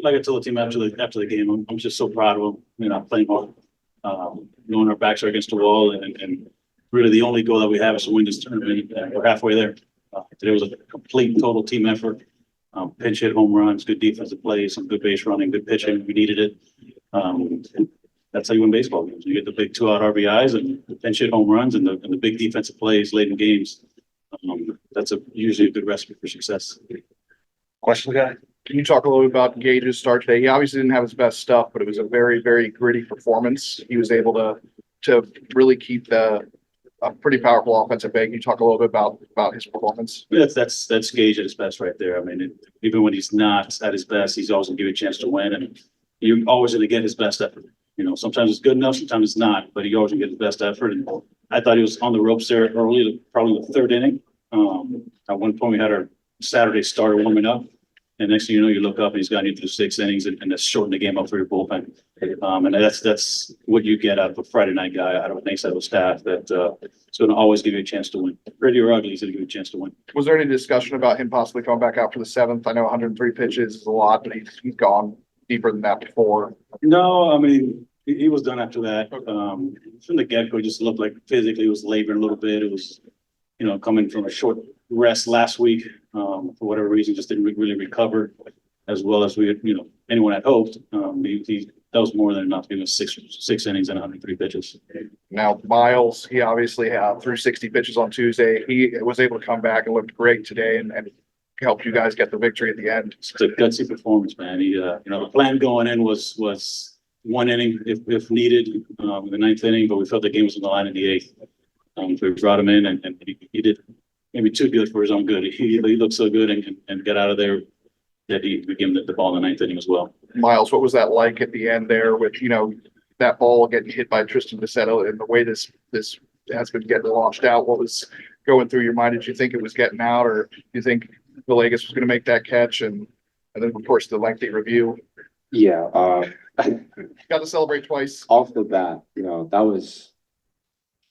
like I told the team after the game, I'm just so proud of them. You know, playing hard, knowing our backs are against the wall, and really the only goal that we have is to win this tournament. And we're halfway there. Today was a complete, total team effort. Pinch hit, home runs, good defensive plays, some good base running, good pitching. We needed it. That's how you win baseball games. You get the big 2-out RBIs and the pinch hit home runs and the big defensive plays late in games. That's usually a good recipe for success. Question, guy. Can you talk a little bit about Gage's start today? He obviously didn't have his best stuff, but it was a very, very gritty performance. He was able to really keep a pretty powerful offensive bag. Can you talk a little bit about his performance? That's Gage at his best right there. I mean, even when he's not at his best, he's always gonna give you a chance to win, and you're always gonna get his best effort. You know, sometimes it's good enough, sometimes it's not, but he always gonna get his best effort. And I thought he was on the ropes there early, probably the third inning. At one point we had our Saturday starter warming up. And next thing you know, you look up and he's gotten you through 6 innings and that's shortened the game up for your bullpen. And that's what you get out of a Friday night guy, out of an ace-level staff that is going to always give you a chance to win. Pretty or ugly, he's going to give you a chance to win. Was there any discussion about him possibly coming back out for the 7th? I know 103 pitches is a lot, but he's gone deeper than that before. No, I mean, he was done after that. From the get-go, he just looked like physically he was laboring a little bit. It was, you know, coming from a short rest last week. For whatever reason, just didn't really recover as well as we had, you know, anyone had hoped. That was more than enough to give us six innings and 103 pitches. Now, Myles, he obviously threw 60 pitches on Tuesday. He was able to come back and looked great today and helped you guys get the victory at the end. It's a gutsy performance, man. He, you know, the plan going in was 1 inning if needed in the 9th inning, but we felt the game was on the line in the 8th. So we brought him in and he did maybe too good for his own good. He looked so good and got out of there that we gave him the ball in the 9th inning as well. Myles, what was that like at the end there with, you know, that ball getting hit by Tristan Vassetto and the way this has been getting launched out? What was going through your mind? Did you think it was getting out, or do you think Villegas was going to make that catch? And then, of course, the lengthy review. Yeah. Got to celebrate twice. Off the bat, you know,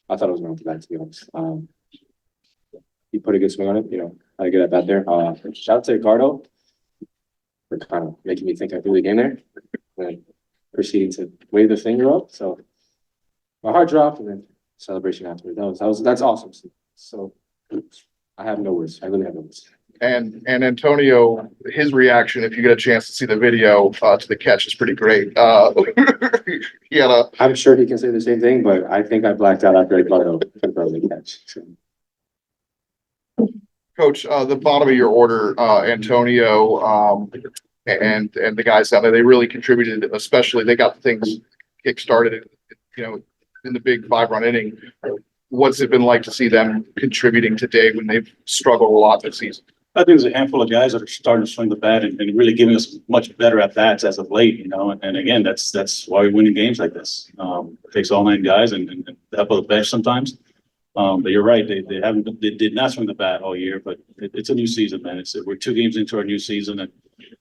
I thought it was going to bat, to be honest. He put a good swing on it, you know, had a good at bat there. Shout out to Ricardo for kind of making me think I threw the game there. And proceeding to wave the finger up. So my heart dropped and then celebration afterward. That's awesome. So I have no words. I really have no words. And Antonio, his reaction, if you get a chance to see the video to the catch, is pretty great. I'm sure he can say the same thing, but I think I blacked out after Ricardo confirmed the catch. So. Coach, the bottom of your order, Antonio, and the guys down there, they really contributed, especially they got things kick-started, you know, in the big 5-run inning. What's it been like to see them contributing today when they've struggled a lot this season? I think there's a handful of guys that are starting to swing the bat and really giving us much better at bats as of late, you know, and again, that's why we're winning games like this. It takes all 9 guys and the help of the bench sometimes. But you're right, they did not swing the bat all year, but it's a new season, man. We're 2 games into our new season and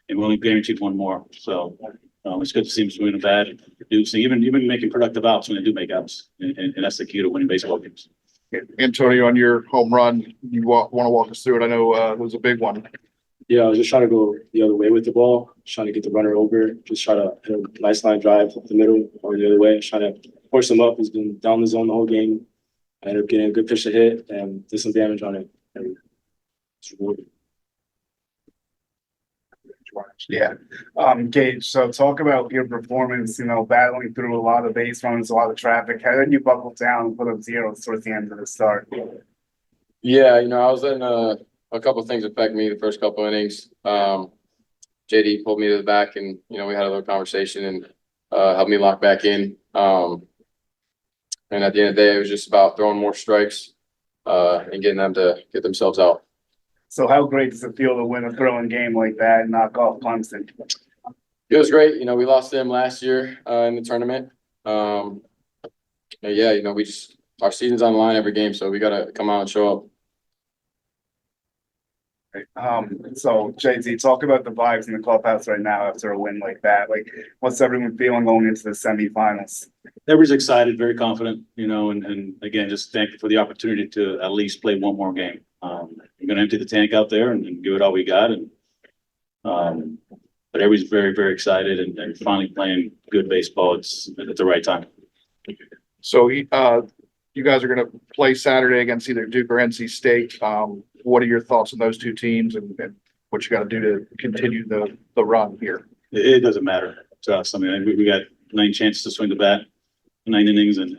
we're only guaranteed 1 more. So it's good to see them swinging the bat and producing, even making productive outs when they do make outs. And that's the key to winning baseball games. Antonio, on your home run, you want to walk us through it? I know it was a big one. Yeah, I was just trying to go the other way with the ball, trying to get the runner over, just try to hit a nice line drive up the middle or the other way, trying to force him up. He's been down the zone the whole game. I ended up getting a good pitch to hit and did some damage on it. And it's rewarded. Yeah. Gage, so talk about your performance, you know, battling through a lot of base runs, a lot of traffic. How did you buckle down and put up zeros towards the end of the start? Yeah, you know, I was letting a couple of things affect me the first couple innings. JD pulled me to the back and, you know, we had a little conversation and helped me lock back in. And at the end of the day, it was just about throwing more strikes and getting them to get themselves out. So how great does it feel to win a throwing game like that and knock off Clemson? It was great. You know, we lost them last year in the tournament. Yeah, you know, our season's on the line every game, so we got to come out and show up. So JZ, talk about the vibes in the clubhouse right now after a win like that. Like, what's everyone feeling going into the semifinals? Everybody's excited, very confident, you know, and again, just thankful for the opportunity to at least play 1 more game. We're going to empty the tank out there and give it all we got. And but everybody's very, very excited and finally playing good baseball. It's at the right time. So, you guys are gonna play Saturday against either Duke or NC State. What are your thoughts on those two teams and what you gotta do to continue the run here? It doesn't matter to us. I mean, we got 9 chances to swing the bat, 9 innings, and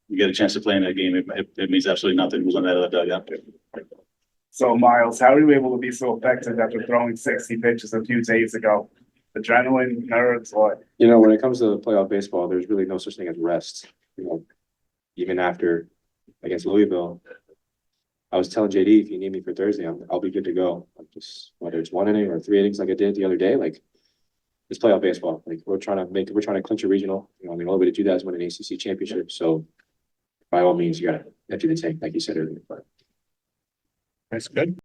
you get a chance to play in that game. It means absolutely nothing who's on that other dugout. So Myles, how are you able to be so effective after throwing 60 pitches a few days ago? Adrenaline, nerves, what? You know, when it comes to playoff baseball, there's really no such thing as rest. You know, even after against Louisville, I was telling JD, if you need me for Thursday, I'll be good to go. Like just whether it's 1 inning or 3 innings like I did the other day, like it's playoff baseball. Like we're trying to clinch a regional. You know, I mean, the only way to do that is win an ACC championship. So by all means, you gotta empty the tank, like you said earlier. But That's good.